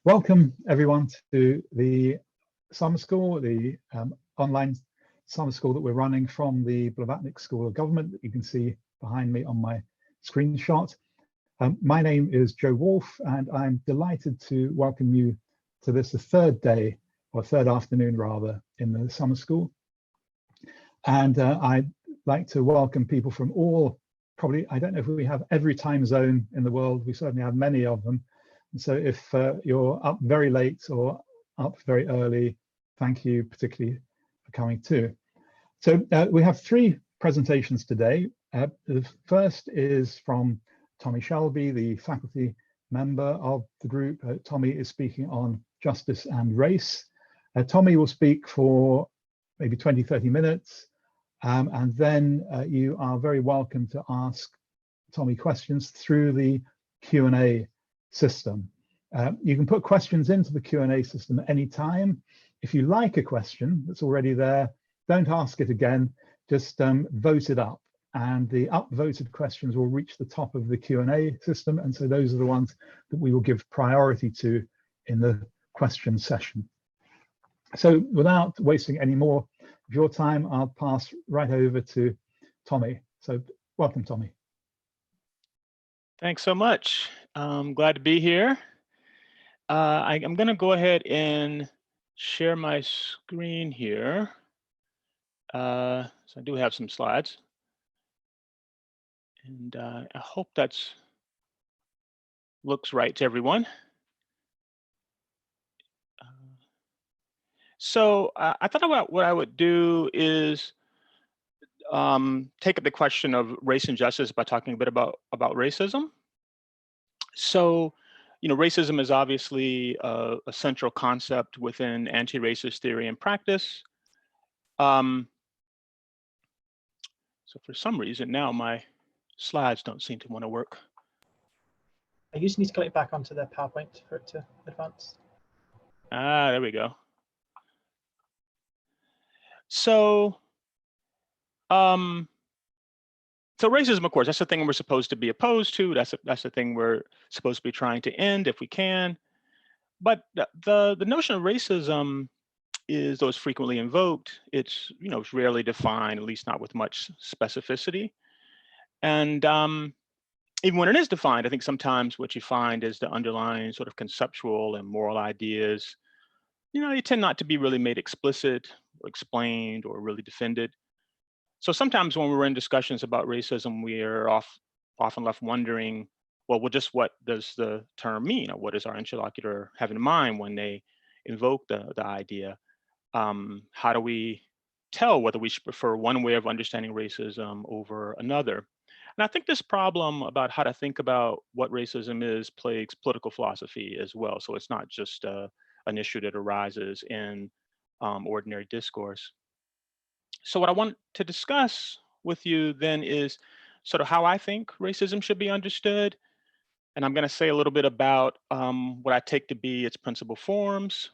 Welcome everyone to the summer school, the online summer school that we're running from the Blavatnik School of Government that you can see behind me on my screenshot. My name is Joe Wolfe, and I'm delighted to welcome you to this, the third day, or third afternoon rather, in the summer school. And I'd like to welcome people from all, probably, I don't know if we have every time zone in the world, we certainly have many of them. And so if you're up very late or up very early, thank you particularly for coming too. So we have three presentations today. The first is from Tommie Shelby, the faculty member of the group. Tommie is speaking on justice and race. Tommie will speak for maybe 20-30 minutes, and then you are very welcome to ask Tommie questions through the Q&A system. You can put questions into the Q&A system at any time. If you like a question that's already there, don't ask it again, just vote it up. And the upvoted questions will reach the top of the Q&A system. And so those are the ones that we will give priority to in the question session. So without wasting any more of your time, I'll pass right over to Tommie. So welcome, Tommie. Thanks so much. I'm glad to be here. I'm going to go ahead and share my screen here. So I do have some slides. And I hope that's looks right to everyone. I thought about what I would do is take up the question of race and justice by talking a bit about racism. So, you know, racism is obviously a central concept within anti-racist theory and practice. So for some reason now my slides don't seem to want to work. You just need to click it back onto the PowerPoint for it to advance. Ah, there we go. So racism, of course, that's the thing we're supposed to be opposed to. That's the thing we're supposed to be trying to end if we can. But the notion of racism is, though it's frequently invoked, it's it's rarely defined, at least not with much specificity. And even when it is defined, I think sometimes what you find is the underlying sort of conceptual and moral ideas, they tend not to be really made explicit or explained or really defended. So sometimes when we're in discussions about racism, we are often left wondering, well, just what does the term mean, or what does our interlocutor have in mind when they invoke the idea? How do we tell whether we should prefer one way of understanding racism over another? And I think this problem about how to think about what racism is plagues political philosophy as well. So it's not just an issue that arises in ordinary discourse. So what I want to discuss with you then is sort of how I think racism should be understood. And I'm going to say a little bit about what I take to be its principal forms,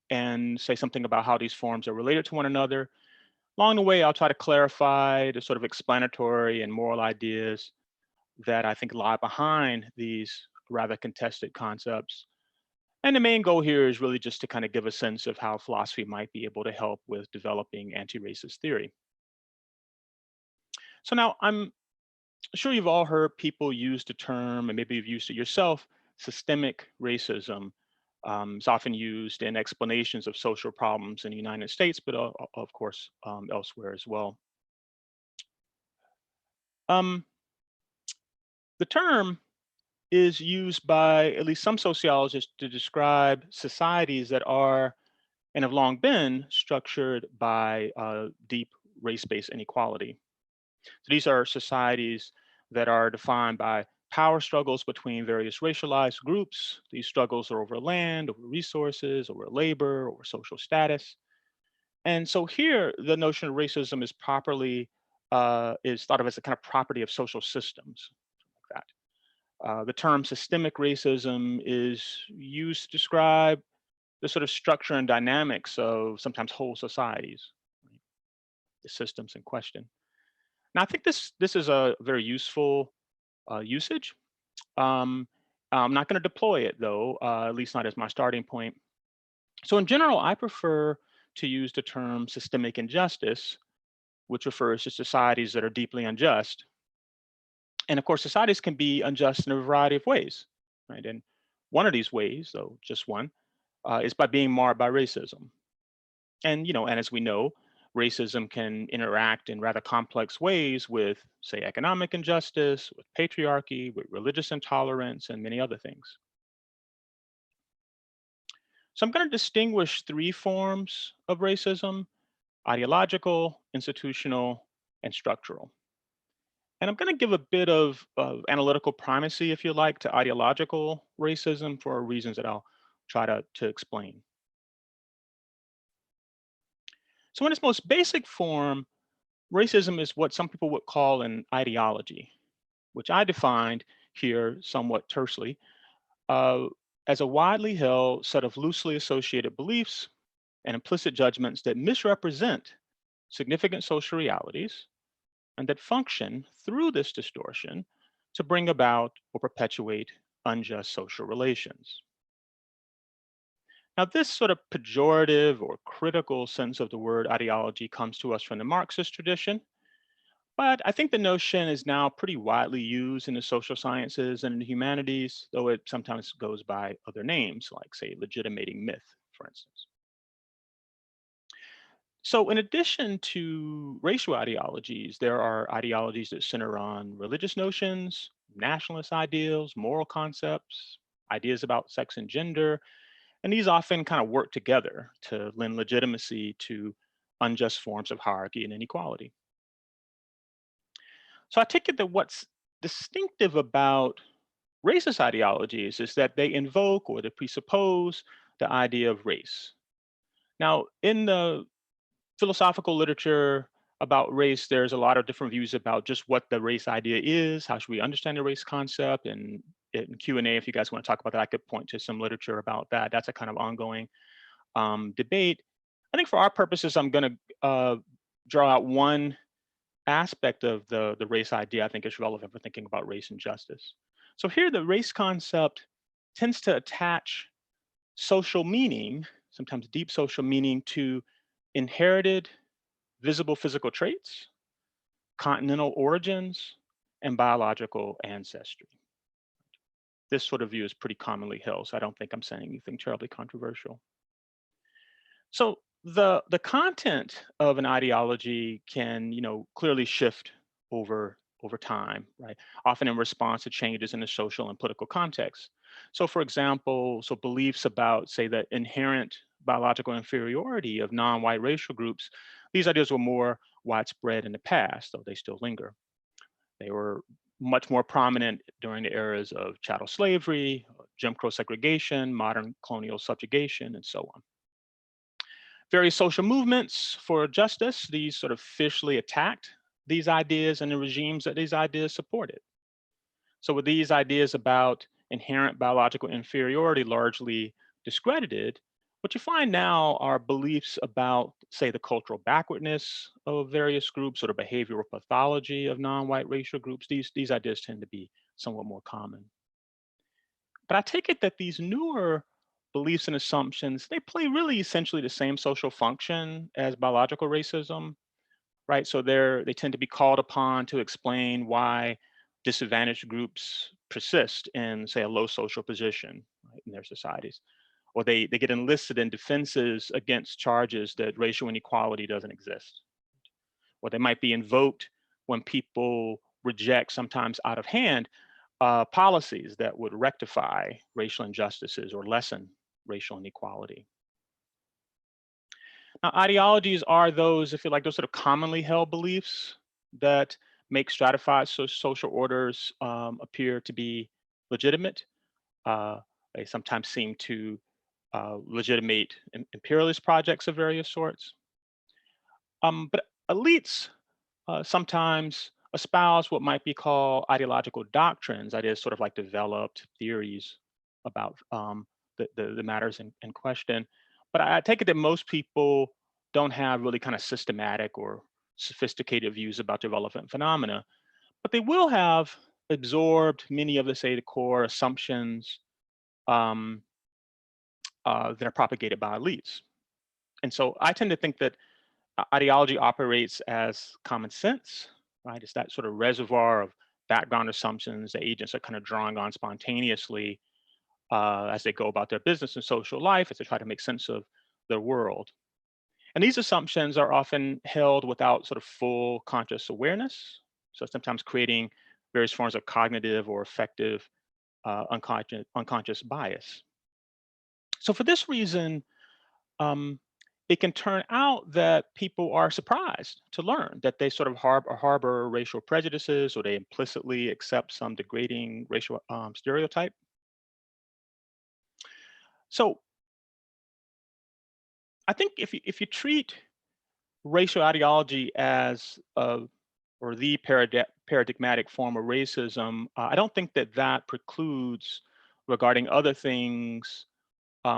and say something about how these forms are related to one another. Along the way, I'll try to clarify the sort of explanatory and moral ideas that I think lie behind these rather contested concepts. And the main goal here is really just to kind of give a sense of how philosophy might be able to help with developing anti-racist theory. So now I'm sure you've all heard people use the term, and maybe you've used it yourself, systemic racism. It's often used in explanations of social problems in the United States, but of course elsewhere as well. The term is used by at least some sociologists to describe societies that are and have long been structured by deep race-based inequality. So these are societies that are defined by power struggles between various racialized groups. These struggles are over land, over resources, over labor, over social status. And so here, the notion of racism is properly is thought of as a kind of property of social systems, like that. The term systemic racism is used to describe the sort of structure and dynamics of sometimes whole societies, right? The systems in question. Now, I think this is a very useful usage. I'm not going to deploy it though, at least not as my starting point. So in general, I prefer to use the term systemic injustice, which refers to societies that are deeply unjust. And of course, societies can be unjust in a variety of ways, right? And one of these ways, though just one, is by being marred by racism. And and as we know, racism can interact in rather complex ways with, say, economic injustice, with patriarchy, with religious intolerance, and many other things. So I'm going to distinguish three forms of racism: ideological, institutional, and structural. And I'm going to give a bit of analytical primacy, if you like, to ideological racism for reasons that I'll try to explain. So in its most basic form, racism is what some people would call an ideology, which I defined here somewhat tersely uh, as a widely held set of loosely associated beliefs and implicit judgments that misrepresent significant social realities and that function through this distortion to bring about or perpetuate unjust social relations. Now, this sort of pejorative or critical sense of the word ideology comes to us from the Marxist tradition, but I think the notion is now pretty widely used in the social sciences and in the humanities, though it sometimes goes by other names, like, say, legitimating myth, for instance. So in addition to racial ideologies, there are ideologies that center on religious notions, nationalist ideals, moral concepts, ideas about sex and gender, and these often kind of work together to lend legitimacy to unjust forms of hierarchy and inequality. So I take it that what's distinctive about racist ideologies is that they invoke or they presuppose the idea of race. Now, in the philosophical literature about race, there's a lot of different views about just what the race idea is, how should we understand the race concept, and in Q&A, if you guys want to talk about that, I could point to some literature about that. That's a kind of ongoing debate. I think for our purposes, I'm going to draw out one aspect of the race idea I think is relevant for thinking about race and justice. So here, the race concept tends to attach social meaning, sometimes deep social meaning, to inherited visible physical traits, continental origins, and biological ancestry. This sort of view is pretty commonly held, so I don't think I'm saying anything terribly controversial. So the content of an ideology can, clearly shift over time, right? Often in response to changes in the social and political context. So for example, so beliefs about, say, the inherent biological inferiority of non-white racial groups, these ideas were more widespread in the past, though they still linger. They were much more prominent during the eras of chattel slavery, Jim Crow segregation, modern colonial subjugation, and so on. Various social movements for justice, these sort of fiercely attacked these ideas and the regimes that these ideas supported. So with these ideas about inherent biological inferiority largely discredited, what you find now are beliefs about, say, the cultural backwardness of various groups or the behavioral pathology of non-white racial groups. These ideas tend to be somewhat more common. But I take it that these newer beliefs and assumptions, they play really essentially the same social function as biological racism, right? So they tend to be called upon to explain why disadvantaged groups persist in, say, a low social position, right, in their societies. Or they get enlisted in defenses against charges that racial inequality doesn't exist. Or they might be invoked when people reject, sometimes out of hand, policies that would rectify racial injustices or lessen racial inequality. Now, ideologies are those, if you like, those sort of commonly held beliefs that make stratified social orders appear to be legitimate. They sometimes seem to legitimate imperialist projects of various sorts. But elites sometimes espouse what might be called ideological doctrines, ideas sort of like developed theories about the matters in question. But I take it that most people don't have really kind of systematic or sophisticated views about the relevant phenomena, but they will have absorbed many of the core assumptions that are propagated by elites. And so I tend to think that ideology operates as common sense, right? It's that sort of reservoir of background assumptions that agents are kind of drawing on spontaneously as they go about their business and social life, as they try to make sense of their world. And these assumptions are often held without sort of full conscious awareness. So sometimes creating various forms of cognitive or affective unconscious bias. So for this reason, it can turn out that people are surprised to learn that they sort of harbor racial prejudices, or they implicitly accept some degrading racial stereotype. So I think if you treat racial ideology as the paradigmatic form of racism, I don't think that precludes regarding other things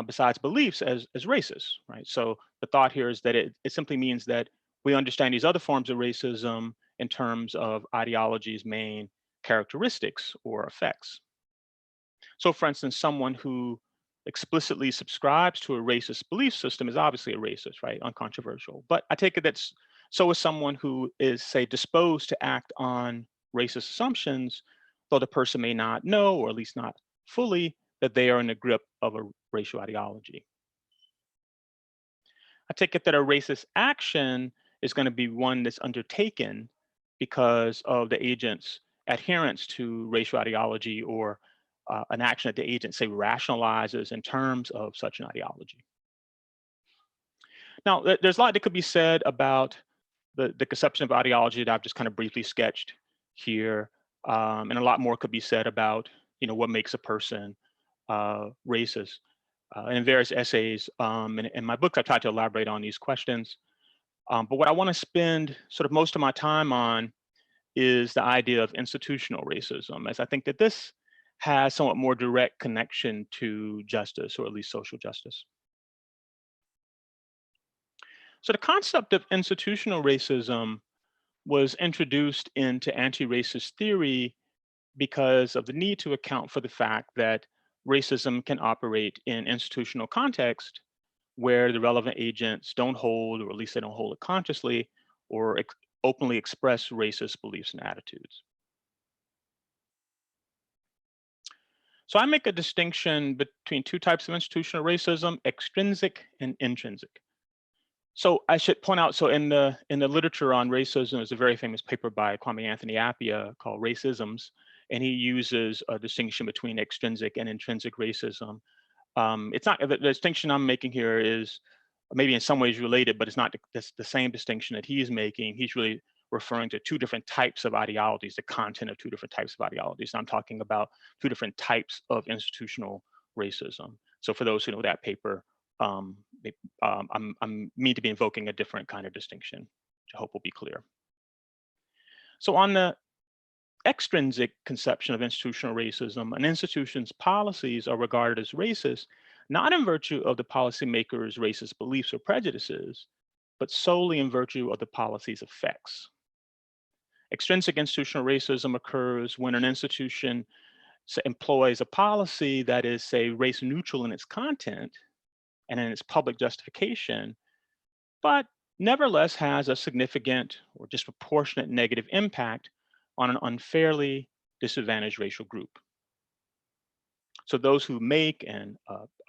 besides beliefs as racist, right? So the thought here is that it simply means that we understand these other forms of racism in terms of ideology's main characteristics or effects. So for instance, someone who explicitly subscribes to a racist belief system is obviously a racist, right? Uncontroversial. But I take it so is someone who is, say, disposed to act on racist assumptions, though the person may not know, or at least not fully, that they are in the grip of a racial ideology. I take it that a racist action is going to be one that's undertaken because of the agent's adherence to racial ideology, or an action that the agent, say, rationalizes in terms of such an ideology. Now, there's a lot that could be said about the conception of ideology that I've just kind of briefly sketched here, and a lot more could be said about, what makes a person racist. In various essays in my books, I try to elaborate on these questions. But what I want to spend sort of most of my time on is the idea of institutional racism, as I think that this has somewhat more direct connection to justice, or at least social justice. So the concept of institutional racism was introduced into anti-racist theory because of the need to account for the fact that racism can operate in institutional context where the relevant agents don't hold, or at least they don't hold it consciously, or openly express racist beliefs and attitudes. So I make a distinction between two types of institutional racism: extrinsic and intrinsic. So I should point out, so in the literature on racism, there's a very famous paper by Kwame Anthony Appiah called Racisms, and he uses a distinction between extrinsic and intrinsic racism. It's not, the distinction I'm making here is maybe in some ways related, but it's not the same distinction that he's making. He's really referring to two different types of ideologies, the content of two different types of ideologies. I'm talking about two different types of institutional racism. So for those who know that paper, I'm mean to be invoking a different kind of distinction, which I hope will be clear. So on the extrinsic conception of institutional racism, an institution's policies are regarded as racist, not in virtue of the policymaker's racist beliefs or prejudices, but solely in virtue of the policy's effects. Extrinsic institutional racism occurs when an institution employs a policy that is, say, race neutral in its content and in its public justification, but nevertheless has a significant or disproportionate negative impact on an unfairly disadvantaged racial group. So those who make and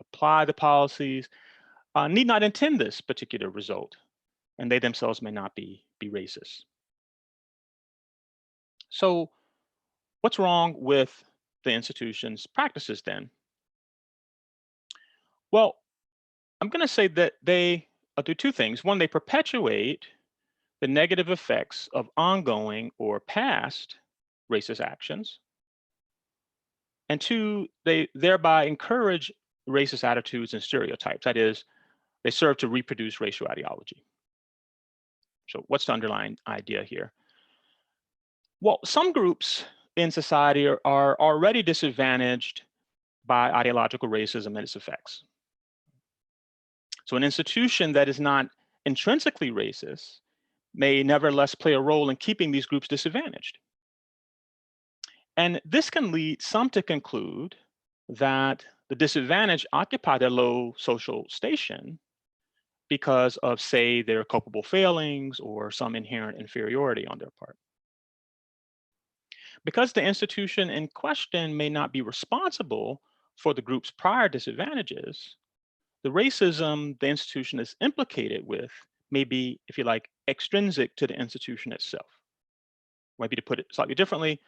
apply the policies need not intend this particular result, and they themselves may not be racist. So what's wrong with the institution's practices then? Well, I'm going to say that they do two things. One, they perpetuate the negative effects of ongoing or past racist actions. And two, they thereby encourage racist attitudes and stereotypes. That is, they serve to reproduce racial ideology. So what's the underlying idea here? Well, some groups in society are already disadvantaged by ideological racism and its effects. So an institution that is not intrinsically racist may nevertheless play a role in keeping these groups disadvantaged. And this can lead some to conclude that the disadvantaged occupy their low social station because of, say, their culpable failings or some inherent inferiority on their part. Because the institution in question may not be responsible for the group's prior disadvantages, the racism the institution is implicated with may be, if you like, extrinsic to the institution itself. Maybe to put it slightly differently,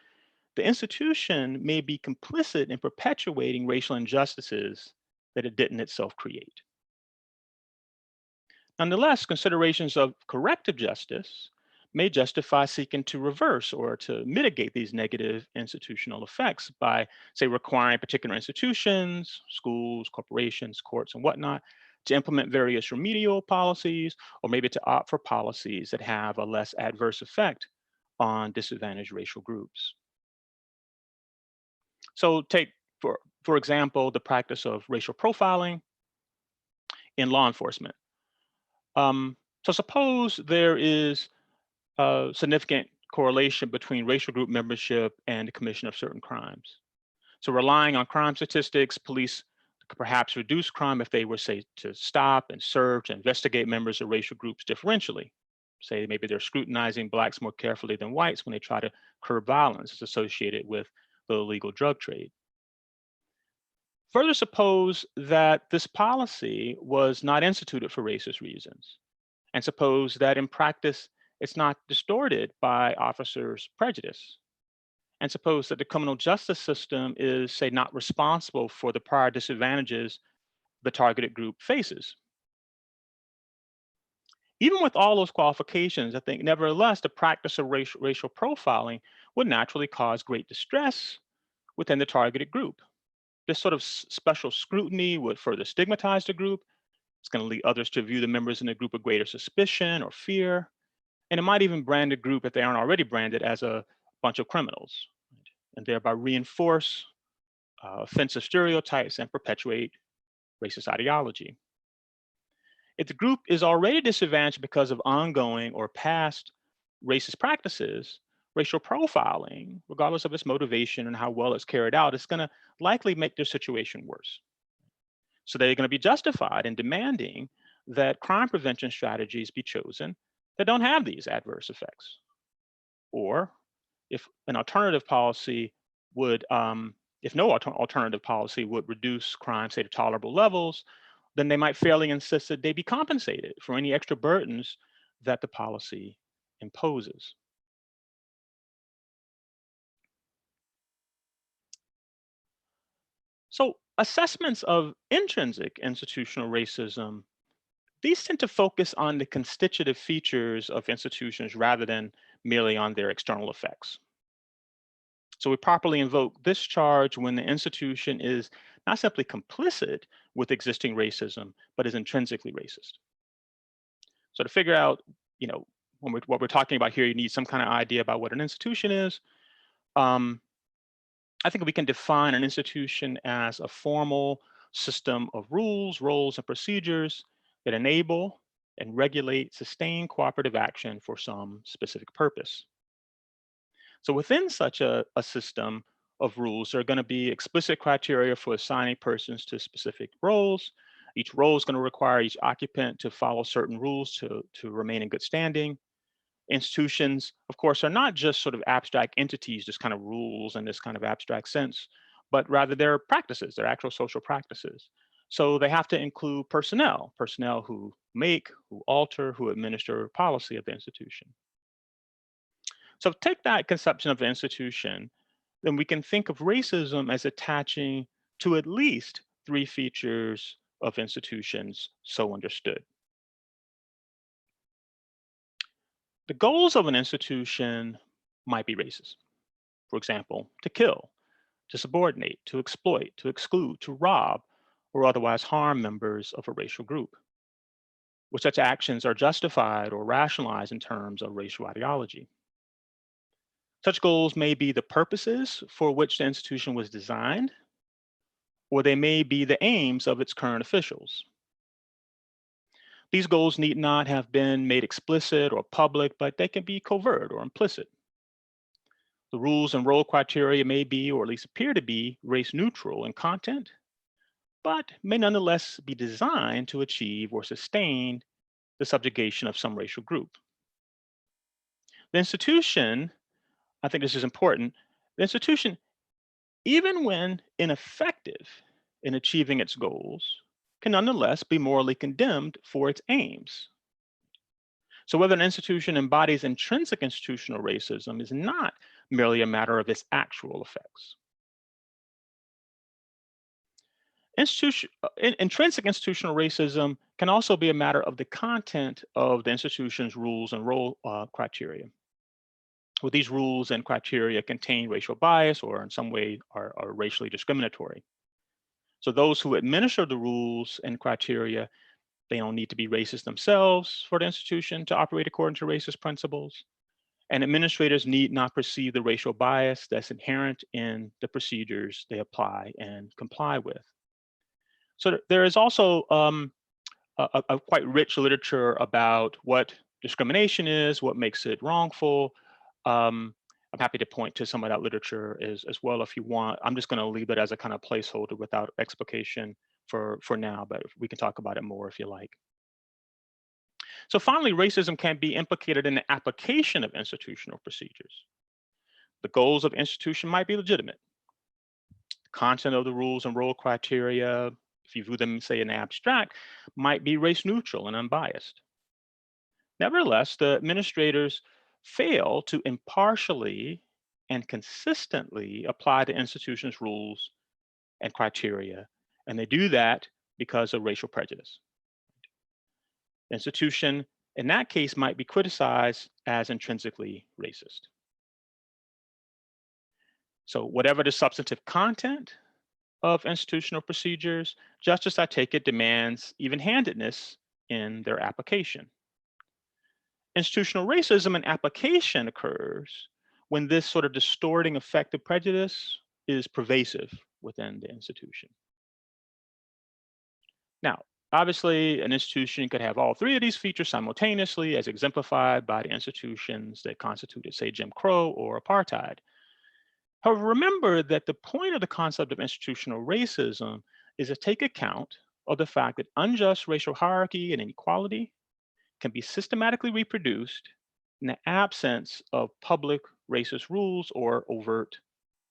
the institution may be complicit in perpetuating racial injustices that it didn't itself create. Nonetheless, considerations of corrective justice may justify seeking to reverse or to mitigate these negative institutional effects by, say, requiring particular institutions, schools, corporations, courts, and whatnot, to implement various remedial policies, or maybe to opt for policies that have a less adverse effect on disadvantaged racial groups. So take, for example, the practice of racial profiling in law enforcement. So suppose there is a significant correlation between racial group membership and the commission of certain crimes. So relying on crime statistics, police could perhaps reduce crime if they were, say, to stop and search and investigate members of racial groups differentially. Say maybe they're scrutinizing Blacks more carefully than whites when they try to curb violence associated with the illegal drug trade. Further, suppose that this policy was not instituted for racist reasons, and suppose that in practice, it's not distorted by officers' prejudice. And suppose that the criminal justice system is, say, not responsible for the prior disadvantages the targeted group faces. Even with all those qualifications, I think nevertheless, the practice of racial profiling would naturally cause great distress within the targeted group. This sort of special scrutiny would further stigmatize the group. It's going to lead others to view the members in the group with greater suspicion or fear. And it might even brand a group, if they aren't already branded, as a bunch of criminals, and thereby reinforce offensive stereotypes and perpetuate racist ideology. If the group is already disadvantaged because of ongoing or past racist practices, racial profiling, regardless of its motivation and how well it's carried out, is going to likely make their situation worse. So they're going to be justified in demanding that crime prevention strategies be chosen that don't have these adverse effects. Or if an alternative policy would, if no alternative policy would reduce crime, say, to tolerable levels, then they might fairly insist that they be compensated for any extra burdens that the policy imposes. So assessments of intrinsic institutional racism, these tend to focus on the constitutive features of institutions rather than merely on their external effects. So we properly invoke this charge when the institution is not simply complicit with existing racism, but is intrinsically racist. So to figure out, what we're talking about here, you need some kind of idea about what an institution is. I think we can define an institution as a formal system of rules, roles, and procedures that enable and regulate sustained cooperative action for some specific purpose. So within such a system of rules, there are going to be explicit criteria for assigning persons to specific roles. Each role is going to require each occupant to follow certain rules to remain in good standing. Institutions, of course, are not just sort of abstract entities, just kind of rules in this kind of abstract sense, but rather they're practices, they're actual social practices. So they have to include personnel who make, who alter, who administer policy of the institution. So take that conception of the institution, then we can think of racism as attaching to at least 3 features of institutions so understood. The goals of an institution might be racist. For example, to kill, to subordinate, to exploit, to exclude, to rob, or otherwise harm members of a racial group, where such actions are justified or rationalized in terms of racial ideology. Such goals may be the purposes for which the institution was designed, or they may be the aims of its current officials. These goals need not have been made explicit or public, but they can be covert or implicit. The rules and role criteria may be, or at least appear to be, race neutral in content, but may nonetheless be designed to achieve or sustain the subjugation of some racial group. The institution, I think this is important, the institution, even when ineffective in achieving its goals, can nonetheless be morally condemned for its aims. So whether an institution embodies intrinsic institutional racism is not merely a matter of its actual effects. Intrinsic institutional racism can also be a matter of the content of the institution's rules and role criteria. Well, these rules and criteria contain racial bias or in some way are racially discriminatory. So those who administer the rules and criteria, they don't need to be racist themselves for the institution to operate according to racist principles. And administrators need not perceive the racial bias that's inherent in the procedures they apply and comply with. So there is also a quite rich literature about what discrimination is, what makes it wrongful. I'm happy to point to some of that literature as well if you want. I'm just going to leave it as a kind of placeholder without explication for now, but we can talk about it more if you like. So finally, racism can be implicated in the application of institutional procedures. The goals of institution might be legitimate. The content of the rules and role criteria, if you view them, say, in abstract, might be race neutral and unbiased. Nevertheless, the administrators fail to impartially and consistently apply the institution's rules and criteria, and they do that because of racial prejudice. The institution, in that case, might be criticized as intrinsically racist. So whatever the substantive content of institutional procedures, justice, I take it, demands even-handedness in their application. Institutional racism in application occurs when this sort of distorting effect of prejudice is pervasive within the institution. Now, obviously, an institution could have all three of these features simultaneously, as exemplified by the institutions that constituted, say, Jim Crow or apartheid. However, remember that the point of the concept of institutional racism is to take account of the fact that unjust racial hierarchy and inequality can be systematically reproduced in the absence of public racist rules or overt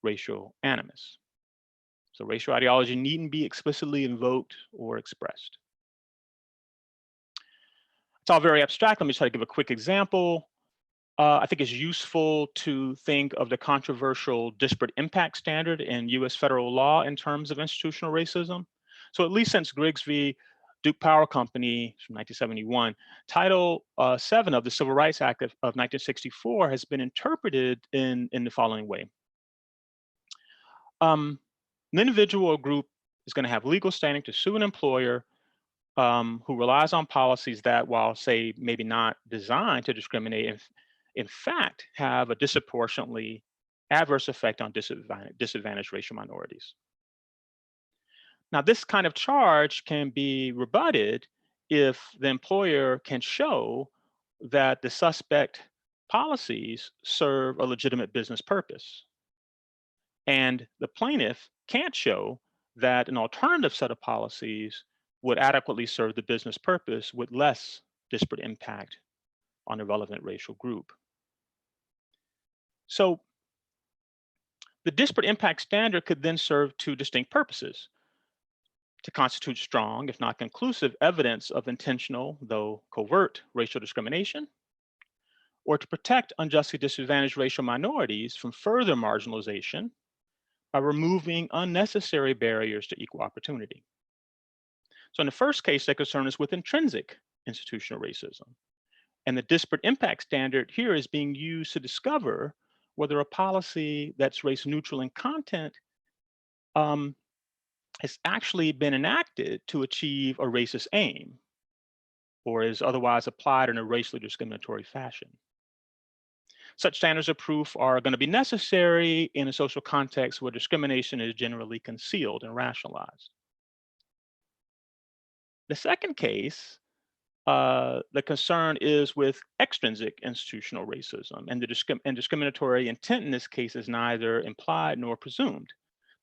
racial animus. So racial ideology needn't be explicitly invoked or expressed. It's all very abstract. Let me try to give a quick example. I think it's useful to think of the controversial disparate impact standard in US federal law in terms of institutional racism. So at least since Griggs v. Duke Power Company from 1971, Title VII of the Civil Rights Act of 1964 has been interpreted in the following way. An individual or group is going to have legal standing to sue an employer who relies on policies that, while, say, maybe not designed to discriminate, in fact, have a disproportionately adverse effect on disadvantaged racial minorities. Now, this kind of charge can be rebutted if the employer can show that the suspect policies serve a legitimate business purpose. And the plaintiff can't show that an alternative set of policies would adequately serve the business purpose with less disparate impact on the relevant racial group. So the disparate impact standard could then serve two distinct purposes: to constitute strong, if not conclusive, evidence of intentional, though covert, racial discrimination, or to protect unjustly disadvantaged racial minorities from further marginalization by removing unnecessary barriers to equal opportunity. So in the first case, the concern is with intrinsic institutional racism. And the disparate impact standard here is being used to discover whether a policy that's race neutral in content has actually been enacted to achieve a racist aim or is otherwise applied in a racially discriminatory fashion. Such standards of proof are going to be necessary in a social context where discrimination is generally concealed and rationalized. The second case the concern is with extrinsic institutional racism, and discriminatory intent in this case is neither implied nor presumed.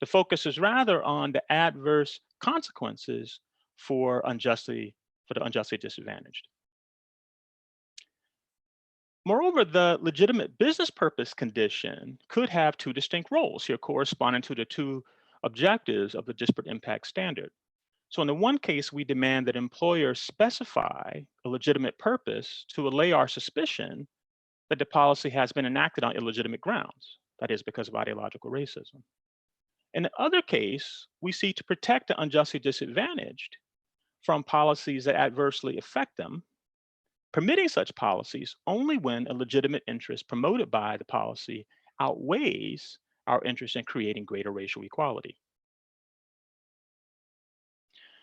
The focus is rather on the adverse consequences for the unjustly disadvantaged. Moreover, the legitimate business purpose condition could have two distinct roles here corresponding to the two objectives of the disparate impact standard. So in the one case, we demand that employers specify a legitimate purpose to allay our suspicion that the policy has been enacted on illegitimate grounds, that is because of ideological racism. In the other case, we seek to protect the unjustly disadvantaged from policies that adversely affect them, permitting such policies only when a legitimate interest promoted by the policy outweighs our interest in creating greater racial equality.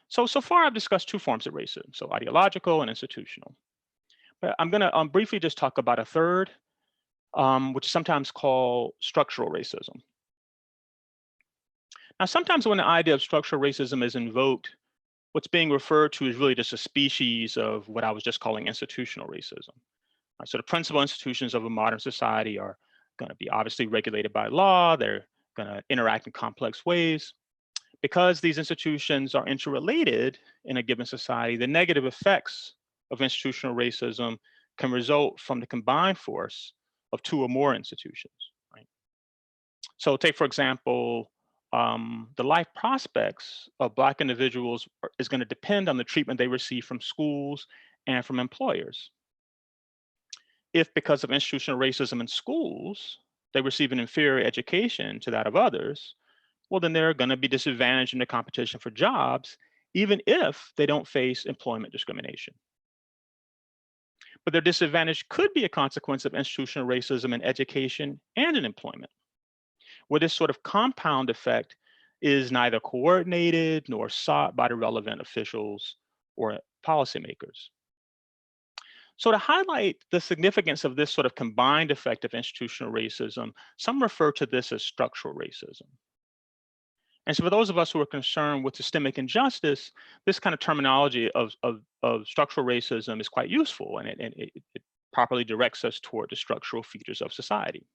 So far I've discussed two forms of racism, so ideological and institutional. But I'm gonna briefly just talk about a third, which is sometimes called structural racism. Now, sometimes when the idea of structural racism is invoked, what's being referred to is really just a species of what I was just calling institutional racism. So the principal institutions of a modern society are going to be obviously regulated by law. They're going to interact in complex ways. Because these institutions are interrelated in a given society, the negative effects of institutional racism can result from the combined force of two or more institutions. Right? So take, for example, the life prospects of Black individuals is going to depend on the treatment they receive from schools and from employers. If because of institutional racism in schools, they receive an inferior education to that of others, well, then they're going to be disadvantaged in the competition for jobs, even if they don't face employment discrimination. But their disadvantage could be a consequence of institutional racism in education and in employment, where this sort of compound effect is neither coordinated nor sought by the relevant officials or policymakers. So to highlight the significance of this sort of combined effect of institutional racism, some refer to this as structural racism. And so for those of us who are concerned with systemic injustice, this kind of terminology of structural racism is quite useful, and it properly directs us toward the structural features of society.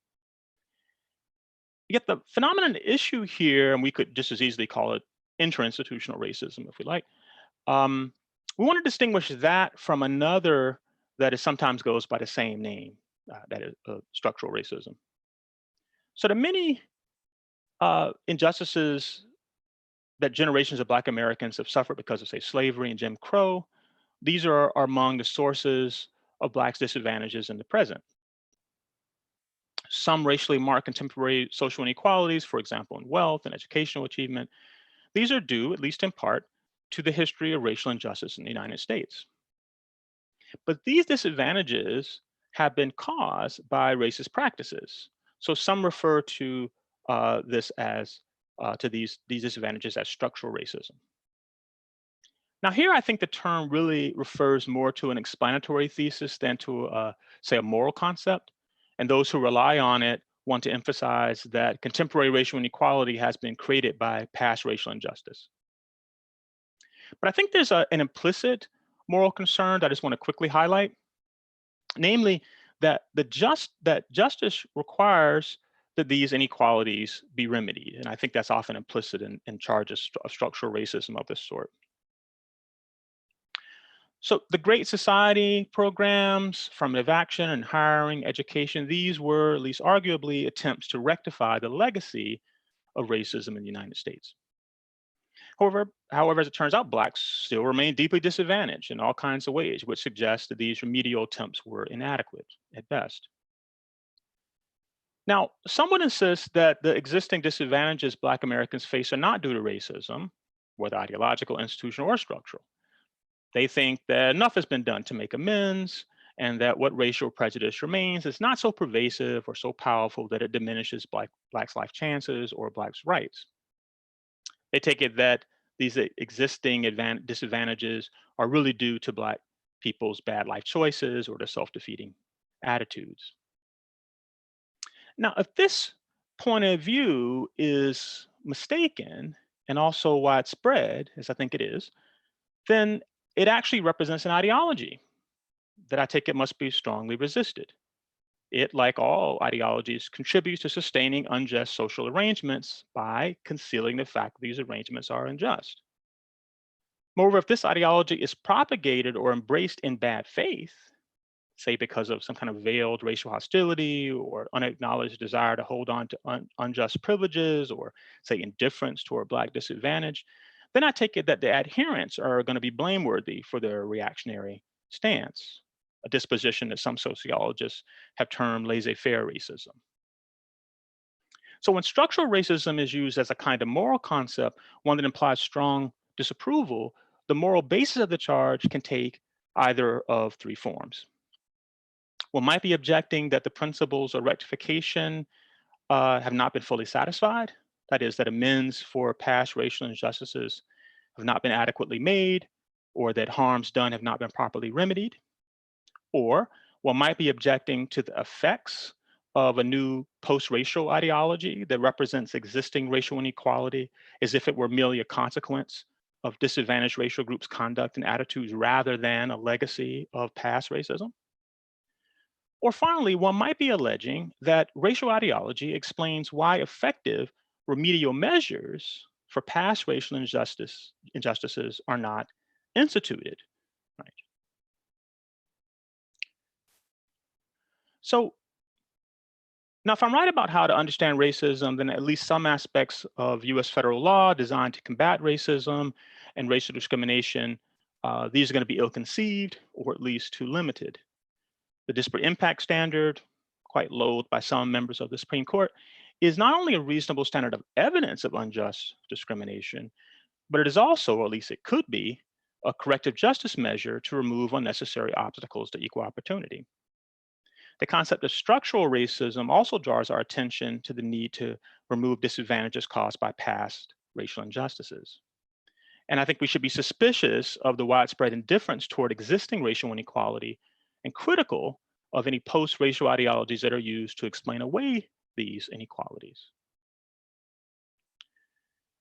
Yet the phenomenon issue here, and we could just as easily call it interinstitutional racism if we like, we want to distinguish that from another that sometimes goes by the same name, that is structural racism. So the many injustices that generations of Black Americans have suffered because of, say, slavery and Jim Crow, these are among the sources of Blacks' disadvantages in the present. Some racially marked contemporary social inequalities, for example, in wealth and educational achievement, these are due, at least in part, to the history of racial injustice in the United States. But these disadvantages have been caused by racist practices. So some refer to this as to these disadvantages as structural racism. Now here, I think the term really refers more to an explanatory thesis than to, say, a moral concept. And those who rely on it want to emphasize that contemporary racial inequality has been created by past racial injustice. But I think there's an implicit moral concern that I just want to quickly highlight, namely that justice requires that these inequalities be remedied. And I think that's often implicit in charges of structural racism of this sort. So the Great Society programs, affirmative action and hiring, education, these were at least arguably attempts to rectify the legacy of racism in the United States. However, as it turns out, Blacks still remain deeply disadvantaged in all kinds of ways, which suggests that these remedial attempts were inadequate at best. Now, some would insist that the existing disadvantages Black Americans face are not due to racism, whether ideological, institutional, or structural. They think that enough has been done to make amends, and that what racial prejudice remains is not so pervasive or so powerful that it diminishes Blacks' life chances or Blacks' rights. They take it that these existing disadvantages are really due to Black people's bad life choices or their self-defeating attitudes. Now, if this point of view is mistaken and also widespread, as I think it is, then it actually represents an ideology that I take it must be strongly resisted. It, like all ideologies, contributes to sustaining unjust social arrangements by concealing the fact that these arrangements are unjust. Moreover, if this ideology is propagated or embraced in bad faith, say because of some kind of veiled racial hostility or unacknowledged desire to hold on to unjust privileges, or say indifference toward Black disadvantage, then I take it that the adherents are going to be blameworthy for their reactionary stance, a disposition that some sociologists have termed laissez-faire racism. So when structural racism is used as a kind of moral concept, one that implies strong disapproval, the moral basis of the charge can take either of three forms. One might be objecting that the principles of rectification have not been fully satisfied. That is, that amends for past racial injustices have not been adequately made, or that harms done have not been properly remedied. Or one might be objecting to the effects of a new post-racial ideology that represents existing racial inequality as if it were merely a consequence of disadvantaged racial groups' conduct and attitudes rather than a legacy of past racism. Or finally, one might be alleging that racial ideology explains why effective remedial measures for past racial injustices are not instituted. Right? So now, if I'm right about how to understand racism, then at least some aspects of US federal law designed to combat racism and racial discrimination, these are going to be ill-conceived or at least too limited. The disparate impact standard, quite loathed by some members of the Supreme Court, is not only a reasonable standard of evidence of unjust discrimination, but it is also, or at least it could be, a corrective justice measure to remove unnecessary obstacles to equal opportunity. The concept of structural racism also draws our attention to the need to remove disadvantages caused by past racial injustices. And I think we should be suspicious of the widespread indifference toward existing racial inequality and critical of any post-racial ideologies that are used to explain away these inequalities.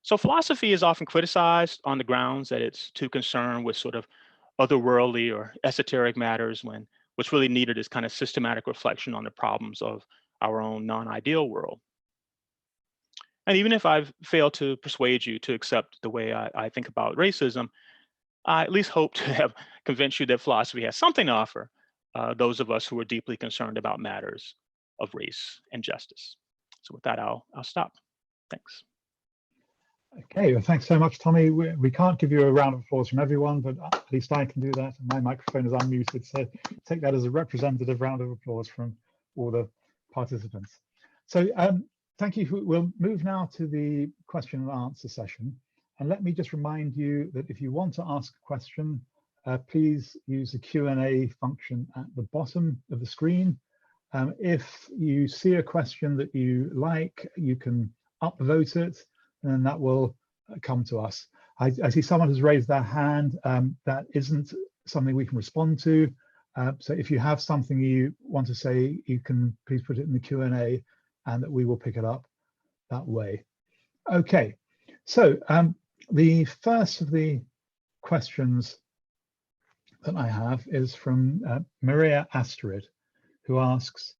So philosophy is often criticized on the grounds that it's too concerned with sort of otherworldly or esoteric matters when what's really needed is kind of systematic reflection on the problems of our own non-ideal world. And even if I've failed to persuade you to accept the way I think about racism, I at least hope to have convinced you that philosophy has something to offer those of us who are deeply concerned about matters of race and justice. So with that, I'll stop. Thanks. Okay, well, thanks so much, Tommie. We can't give you a round of applause from everyone, but at least I can do that. And my microphone is unmuted, so take that as a representative round of applause from all the participants. So thank you. We'll move now to the question and answer session. And let me just remind you that if you want to ask a question, please use the Q&A function at the bottom of the screen. If you see a question that you like, you can upvote it, and that will come to us. I see someone has raised their hand. That isn't something we can respond to. So if you have something you want to say, you can please put it in the Q&A and that we will pick it up that way. Okay, so the first of the questions that I have is from Maria Asterid, who asks,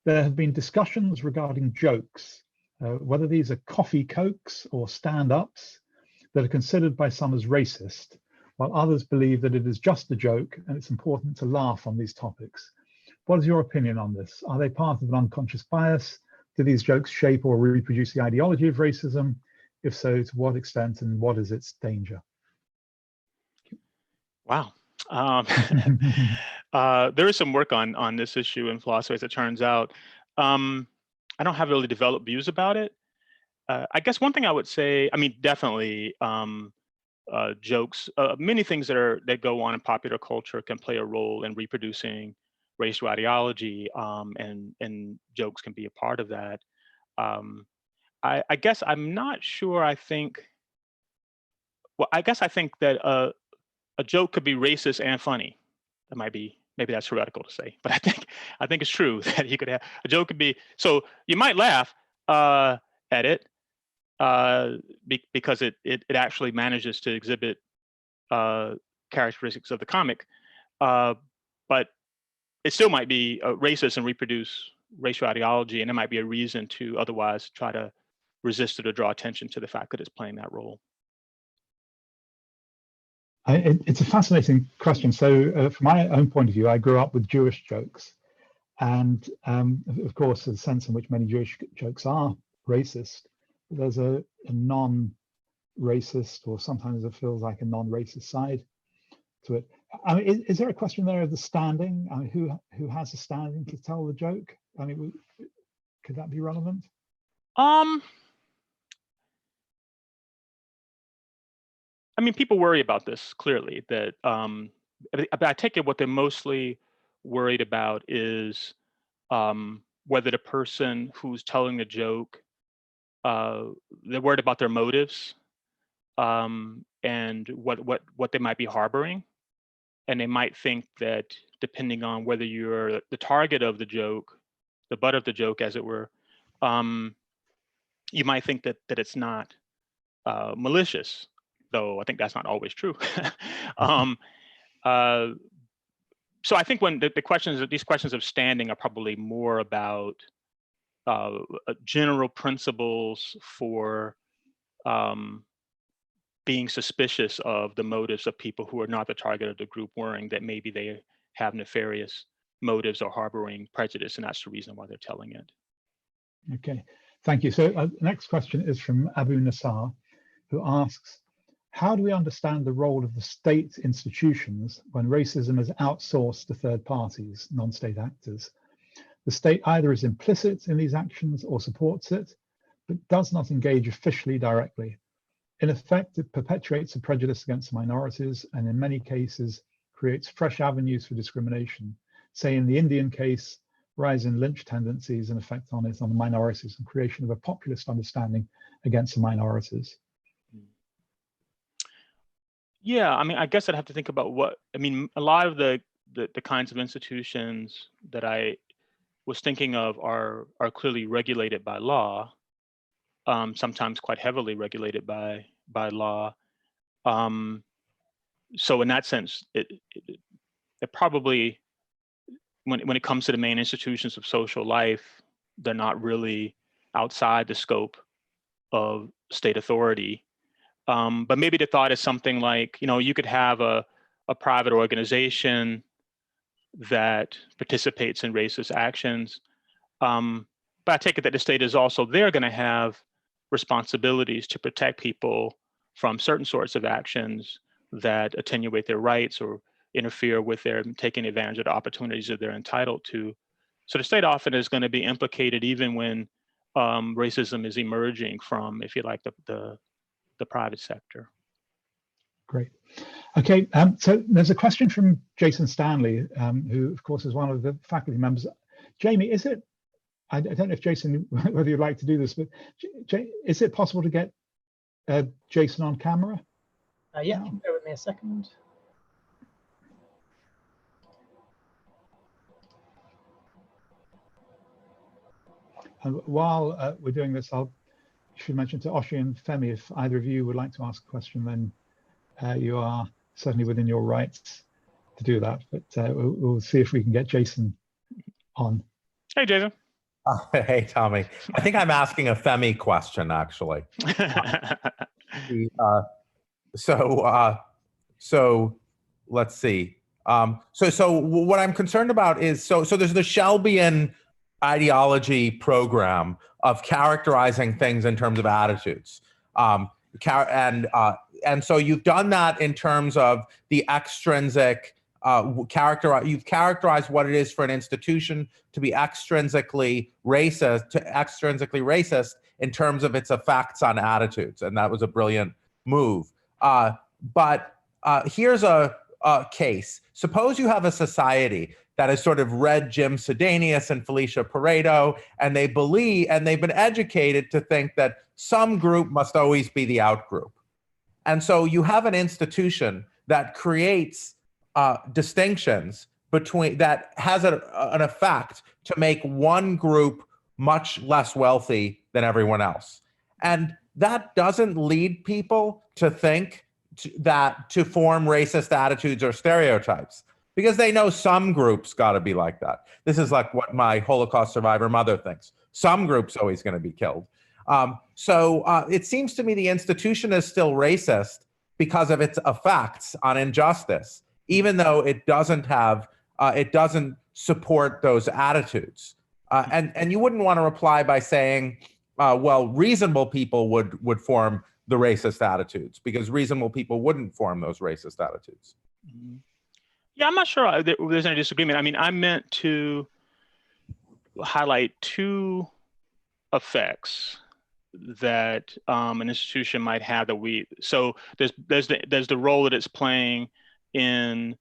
there have been discussions regarding jokes, whether these are coffee cokes or stand-ups that are considered by some as racist, while others believe that it is just a joke and it's important to laugh on these topics. What is your opinion on this? Are they part of an unconscious bias? Do these jokes shape or reproduce the ideology of racism? If so, to what extent and what is its danger? Wow. There is some work on this issue in philosophy, as it turns out. I don't have really developed views about it. I guess one thing I would say, I mean, definitely jokes, many things that go on in popular culture can play a role in reproducing racial ideology, and jokes can be a part of that. I guess I'm not sure. I think that a joke could be racist and funny. That might be, maybe that's heretical to say, but I think it's true that you could have a joke could be, so you might laugh at it because it actually manages to exhibit characteristics of the comic, but it still might be racist and reproduce racial ideology, and it might be a reason to otherwise try to resist it or draw attention to the fact that it's playing that role. It's a fascinating question. So from my own point of view, I grew up with Jewish jokes. And of course, there's a sense in which many Jewish jokes are racist. There's a non-racist, or sometimes it feels like a non-racist side to it. I mean, is there a question there of the standing? I mean, who has the standing to tell the joke? I mean, could that be relevant? I mean, people worry about this clearly. That I take it what they're mostly worried about is whether the person who's telling the joke, they're worried about their motives and what they might be harboring, and they might think that depending on whether you're the target of the joke, the butt of the joke, as it were, you might think that it's not malicious. Though I think that's not always true. So I think when these questions of standing are probably more about general principles for being suspicious of the motives of people who are not the target of the group, worrying that maybe they have nefarious motives or harboring prejudice, and that's the reason why they're telling it. Okay, thank you. So the next question is from Abu Nassar, who asks, how do we understand the role of the state institutions when racism is outsourced to third parties, non-state actors? The state either is implicit in these actions or supports it, but does not engage officially directly. In effect, it perpetuates a prejudice against minorities and in many cases creates fresh avenues for discrimination. Say in the Indian case, rise in lynch tendencies and effect on it on the minorities and creation of a populist understanding against the minorities. Yeah, I mean, I guess I'd have to think about a lot of the kinds of institutions that I was thinking of are clearly regulated by law, sometimes quite heavily regulated by law. So in that sense, it probably, when it comes to the main institutions of social life, they're not really outside the scope of state authority. But maybe the thought is something like, you could have a private organization that participates in racist actions. But I take it that the state is also there going to have responsibilities to protect people from certain sorts of actions that attenuate their rights or interfere with their taking advantage of the opportunities that they're entitled to. So the state often is going to be implicated even when racism is emerging from, if you like, the private sector. Great. Okay, so there's a question from Jason Stanley, who of course is one of the faculty members. Jamie, is it, I don't know if Jason, whether you'd like to do this, but is it possible to get Jason on camera? Yeah, bear with me a second. And while we're doing this, I should mention to Oshi and Femi, if either of you would like to ask a question, then you are certainly within your rights to do that. But we'll see if we can get Jason on. Hey, Jason. Hey, Tommie. I think I'm asking a Femi question, actually. So let's see. So what I'm concerned about is, so there's the Shelbyan ideology program of characterizing things in terms of attitudes. And so you've done that in terms of the extrinsic you've characterized what it is for an institution to be extrinsically racist in terms of its effects on attitudes, and that was a brilliant move. But here's a case. Suppose you have a society that has sort of read Jim Sidanius and Felicia Pareto, and they believe, and they've been educated to think that some group must always be the out group. And so you have an institution that creates distinctions between, that has an effect to make one group much less wealthy than everyone else. And that doesn't lead people to think to form racist attitudes or stereotypes, because they know some groups got to be like that. This is like what my Holocaust survivor mother thinks. Some groups always going to be killed. So it seems to me the institution is still racist because of its effects on injustice, even though it doesn't support those attitudes. And you wouldn't want to reply by saying, well, reasonable people would form the racist attitudes, because reasonable people wouldn't form those racist attitudes. Yeah, I'm not sure there's any disagreement. I mean, I meant to highlight two effects that an institution might have that so there's the role that it's playing in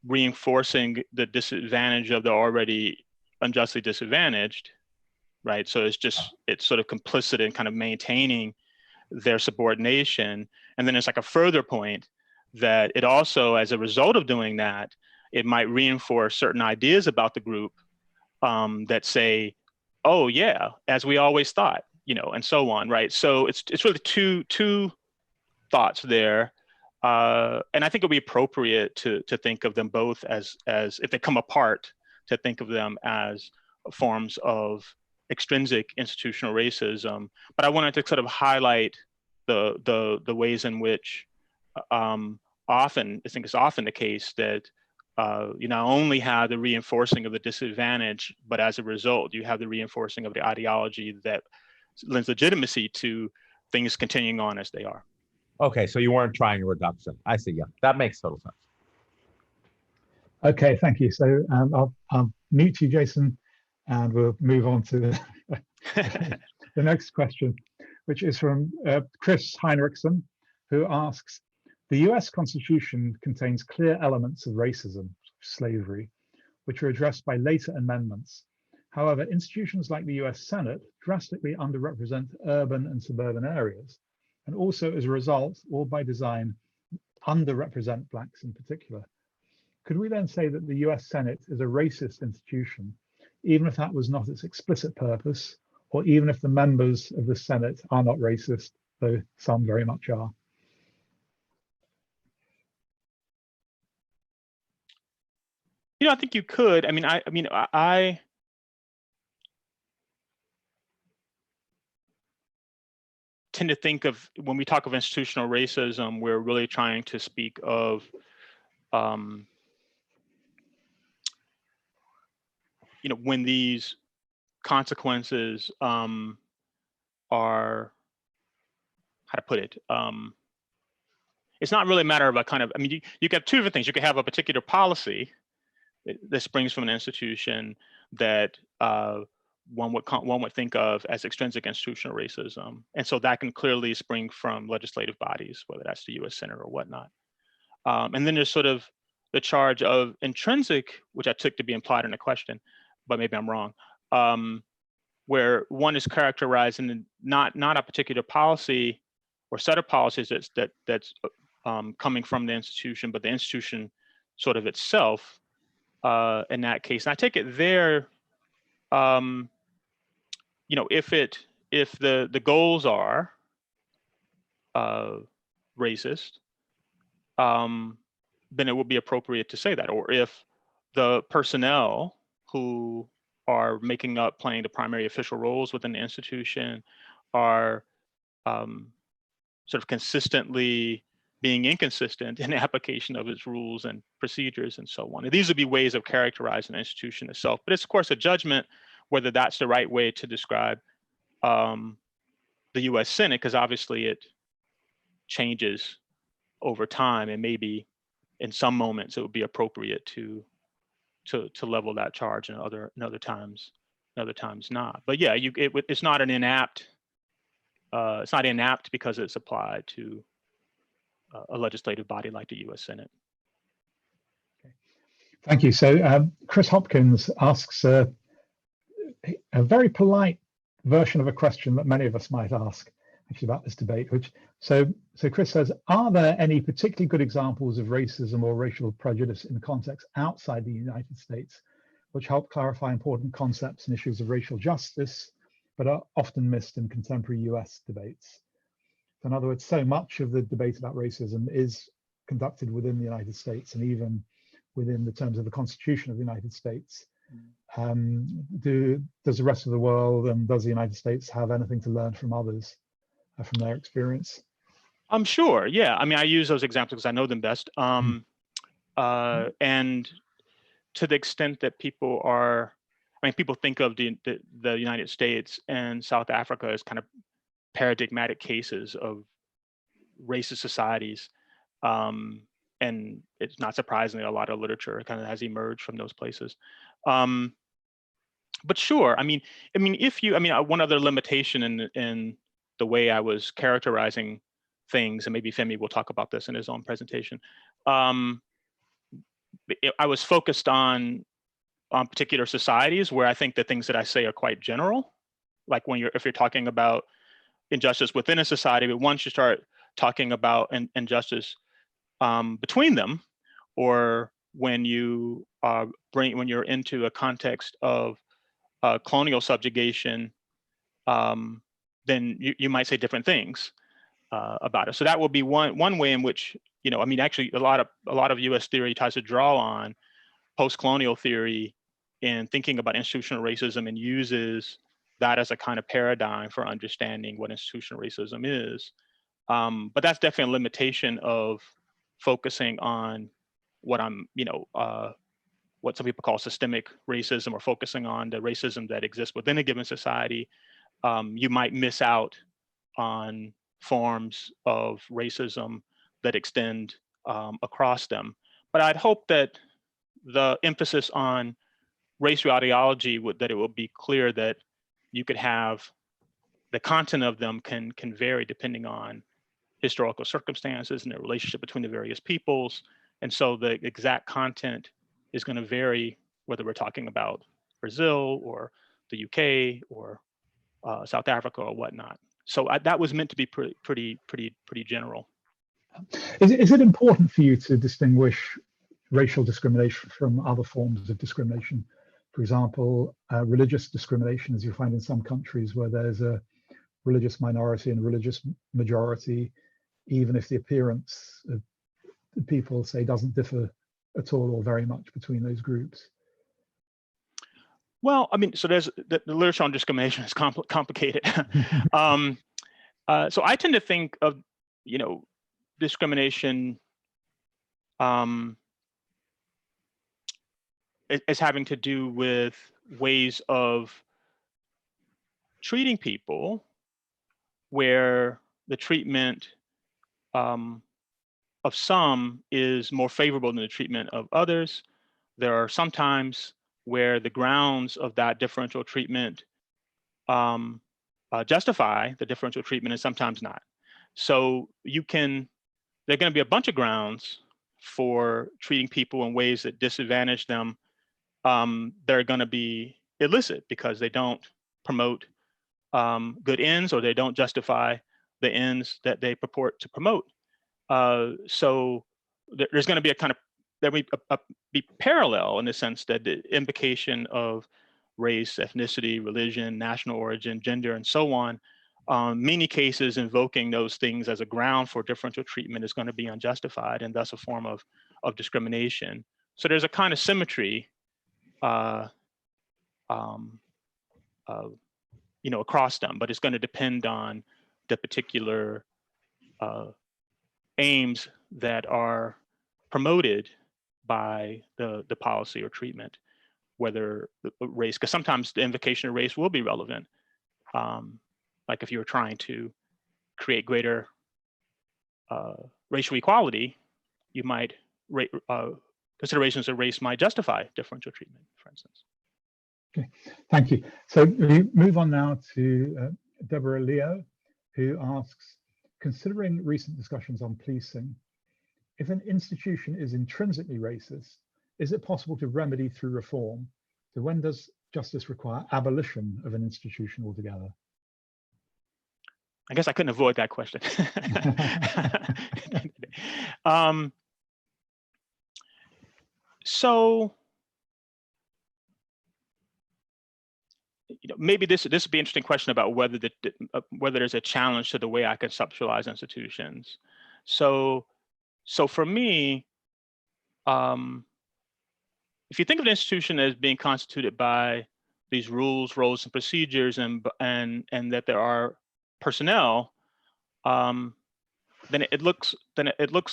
reinforcing the disadvantage of the already unjustly disadvantaged, right? So it's sort of complicit in kind of maintaining their subordination. And then it's like a further point that it also, as a result of doing that, it might reinforce certain ideas about the group that say, oh yeah, as we always thought, and so on, right? So it's really two thoughts there. And I think it'll be appropriate to think of them both as if they come apart, to think of them as forms of extrinsic institutional racism. But I wanted to sort of highlight the ways in which I think it's often the case that you not only have the reinforcing of the disadvantage, but as a result, you have the reinforcing of the ideology that lends legitimacy to things continuing on as they are. Okay, so you weren't trying a reduction. I see. Yeah, that makes total sense. Okay, thank you. So I'll mute you, Jason, and we'll move on to the next question, which is from Chris Heinrichsen, who asks, the US Constitution contains clear elements of racism, slavery, which are addressed by later amendments. However, institutions like the US Senate drastically underrepresent urban and suburban areas, and also as a result, or by design, underrepresent Blacks in particular. Could we then say that the US Senate is a racist institution, even if that was not its explicit purpose, or even if the members of the Senate are not racist, though some very much are? I think you could. I tend to think of, when we talk of institutional racism, we're really trying to speak of when these consequences are, how to put it, it's not really a matter of a kind of, you get two different things. You could have a particular policy that springs from an institution that one would think of as extrinsic institutional racism. And so that can clearly spring from legislative bodies, whether that's the US Senate or whatnot. And then there's sort of the charge of intrinsic, which I took to be implied in the question, but maybe I'm wrong, where one is characterized in not a particular policy or set of policies that's coming from the institution, but the institution sort of itself in that case. And I take it there, if the goals are racist, then it would be appropriate to say that. Or if the personnel who are playing the primary official roles within the institution are sort of consistently being inconsistent in the application of its rules and procedures and so on. And these would be ways of characterizing the institution itself. But it's, of course, a judgment whether that's the right way to describe the US Senate, because obviously it changes over time, and maybe in some moments it would be appropriate to level that charge, and other times not. But yeah, it's not an inapt. It's not inapt because it's applied to a legislative body like the US Senate. Okay. Thank you. So Chris Hopkins asks a very polite version of a question that many of us might ask actually about this debate, so Chris says, are there any particularly good examples of racism or racial prejudice in the context outside the United States, which help clarify important concepts and issues of racial justice, but are often missed in contemporary US debates? In other words, so much of the debate about racism is conducted within the United States, and even within the terms of the Constitution of the United States. Does the rest of the world and does the United States have anything to learn from others, from their experience? I'm sure, yeah. I mean, I use those examples because I know them best. And to the extent that people are, I mean, people think of the United States and South Africa as kind of paradigmatic cases of racist societies. And it's not surprisingly, a lot of literature kind of has emerged from those places. But sure, I mean, if you, one other limitation in the way I was characterizing things, and maybe Femi will talk about this in his own presentation. I was focused on particular societies where I think the things that I say are quite general. Like if you're talking about injustice within a society, but once you start talking about injustice between them, or when you when you're into a context of colonial subjugation, then you might say different things about it. So that will be one way in which, actually a lot of US theory tries to draw on post-colonial theory in thinking about institutional racism, and uses that as a kind of paradigm for understanding what institutional racism is. But that's definitely a limitation of focusing on what what some people call systemic racism, or focusing on the racism that exists within a given society. You might miss out on forms of racism that extend across them. But I'd hope that the emphasis on racial ideology that it will be clear that you could have the content of them can vary depending on historical circumstances and the relationship between the various peoples. And so the exact content is going to vary whether we're talking about Brazil or the UK or South Africa or whatnot. So that was meant to be pretty general. Is it important for you to distinguish racial discrimination from other forms of discrimination? For example, religious discrimination, as you find in some countries where there's a religious minority and a religious majority, even if the appearance of the people, say, doesn't differ at all or very much between those groups. Well, so there's the literature on discrimination is complicated. So I tend to think of, discrimination as having to do with ways of treating people where the treatment of some is more favorable than the treatment of others. There are sometimes where the grounds of that differential treatment justify the differential treatment, and sometimes not. So there are going to be a bunch of grounds for treating people in ways that disadvantage them. They're going to be illicit because they don't promote good ends, or they don't justify the ends that they purport to promote. So there's going to be be parallel in the sense that the invocation of race, ethnicity, religion, national origin, gender, and so on, many cases invoking those things as a ground for differential treatment is going to be unjustified, and thus a form of discrimination. So there's a kind of symmetry across them, but it's going to depend on the particular aims that are promoted by the policy or treatment, whether the race, because sometimes the invocation of race will be relevant. Like if you're trying to create greater racial equality, you might, considerations of race might justify differential treatment, for instance. Okay, thank you. So we move on now to Deborah Leo, who asks, considering recent discussions on policing, if an institution is intrinsically racist, is it possible to remedy through reform? So when does justice require abolition of an institution altogether? I guess I couldn't avoid that question. So, maybe this would be an interesting question about whether whether there's a challenge to the way I conceptualize institutions. So for me, if you think of an institution as being constituted by these rules, roles, and procedures, and that there are personnel, then it looks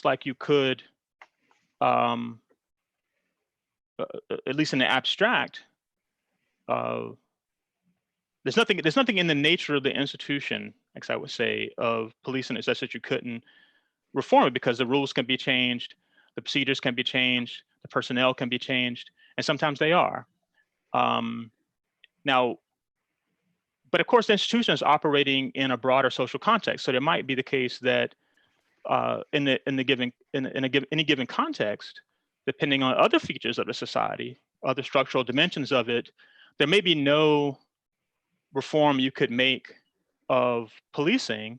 like you could, at least in the abstract, there's nothing in the nature of the institution, like I would say, of policing that says that you couldn't reform it, because the rules can be changed, the procedures can be changed, the personnel can be changed, and sometimes they are. Now, but of course, the institution is operating in a broader social context, so there might be the case that in any given context, depending on other features of the society, other structural dimensions of it, there may be no reform you could make of policing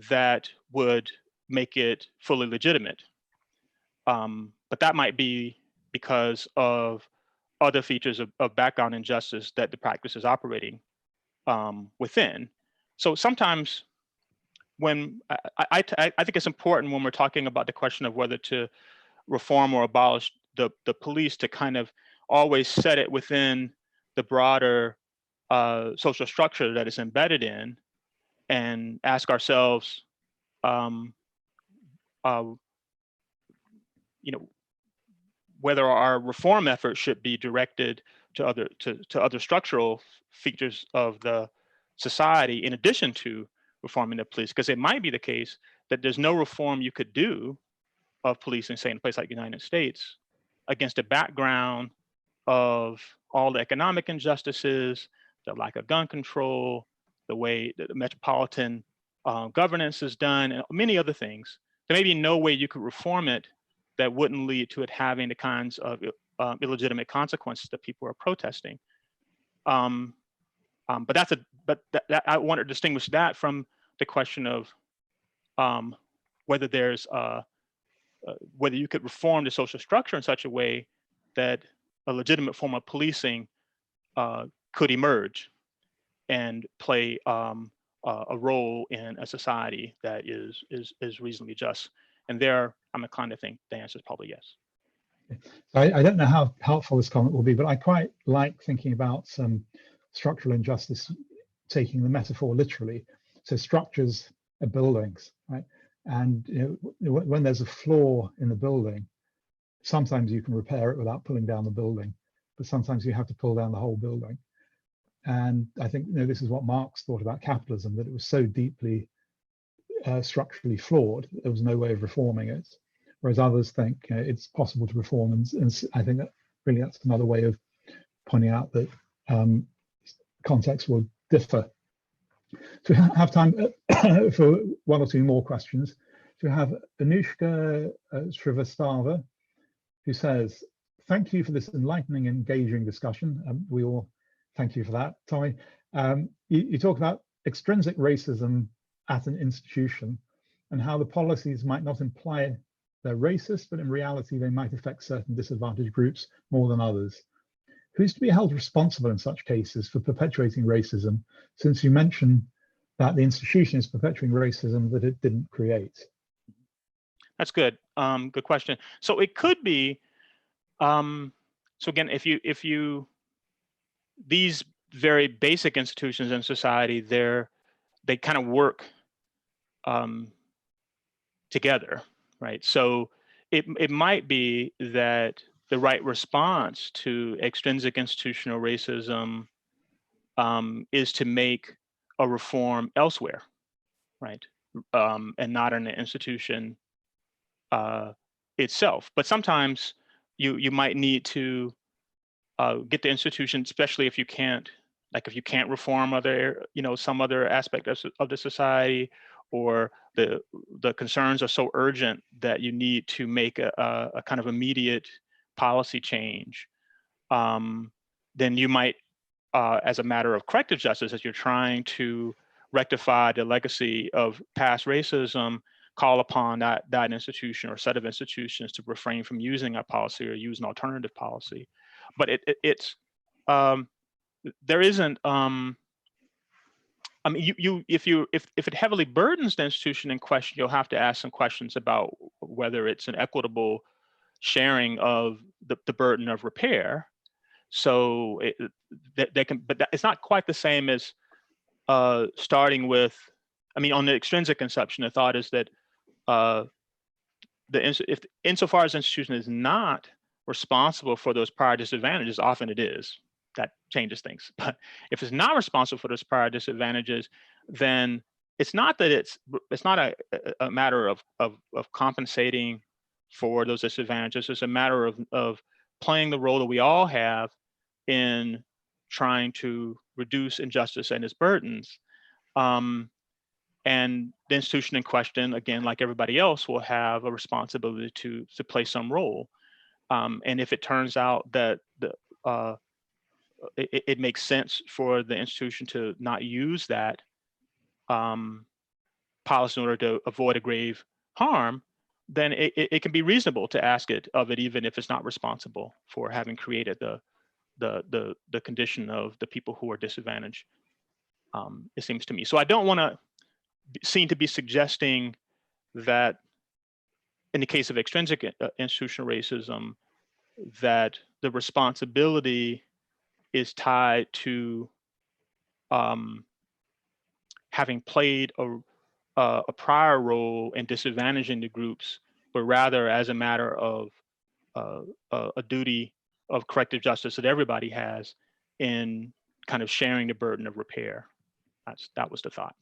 that would make it fully legitimate. But that might be because of other features of background injustice that the practice is operating within. So sometimes when I think it's important when we're talking about the question of whether to reform or abolish the police, to kind of always set it within the broader social structure that it's embedded in, and ask ourselves, whether our reform efforts should be directed to other structural features of the society in addition to reforming the police, because it might be the case that there's no reform you could do of policing, say in a place like the United States, against a background of all the economic injustices, the lack of gun control, the way that the metropolitan governance is done, and many other things. There may be no way you could reform it that wouldn't lead to it having the kinds of illegitimate consequences that people are protesting. But I want to distinguish that from the question of whether there's whether you could reform the social structure in such a way that a legitimate form of policing could emerge and play a role in a society that is reasonably just. And there, I'm inclined to think the answer is probably yes. So I don't know how helpful this comment will be, but I quite like thinking about some structural injustice, taking the metaphor literally. So structures are buildings, right? And when there's a flaw in the building, sometimes you can repair it without pulling down the building, but sometimes you have to pull down the whole building. And I think this is what Marx thought about capitalism, that it was so deeply structurally flawed, there was no way of reforming it. Whereas others think it's possible to reform, and I think that really that's another way of pointing out that contexts will differ. So we have time for one or two more questions. So we have Anushka Srivastava, who says, "Thank you for this enlightening, engaging discussion." We all thank you for that, Tommie. You talk about extrinsic racism at an institution and how the policies might not imply they're racist, but in reality, they might affect certain disadvantaged groups more than others. Who's to be held responsible in such cases for perpetuating racism, since you mentioned that the institution is perpetuating racism that it didn't create? That's good. Good question. So it could be, so again, if you these very basic institutions in society, they kind of work together, right? So it might be that the right response to extrinsic institutional racism is to make a reform elsewhere, right? And not in the institution itself. But sometimes you might need to get the institution, especially if you can't reform some other aspect of the society, or the concerns are so urgent that you need to make a kind of immediate policy change, then you might, as a matter of corrective justice, as you're trying to rectify the legacy of past racism, call upon that institution or set of institutions to refrain from using a policy or use an alternative policy. But there isn't. I mean, if it heavily burdens the institution in question, you'll have to ask some questions about whether it's an equitable sharing of the burden of repair. So but it's not quite the same as starting with. I mean, on the extrinsic conception, the thought is that if insofar as the institution is not responsible for those prior disadvantages, often it is. That changes things. But if it's not responsible for those prior disadvantages, then it's not that it's not a matter of compensating for those disadvantages. It's a matter of playing the role that we all have in trying to reduce injustice and its burdens. And the institution in question, again, like everybody else, will have a responsibility to play some role. And if it turns out that it makes sense for the institution to not use that policy in order to avoid a grave harm, then it can be reasonable to ask it of it, even if it's not responsible for having created the condition of the people who are disadvantaged. It seems to me. So I don't want to seem to be suggesting that in the case of extrinsic institutional racism, that the responsibility is tied to having played a prior role in disadvantaging the groups, but rather as a matter of a duty of corrective justice that everybody has in kind of sharing the burden of repair. That was the thought.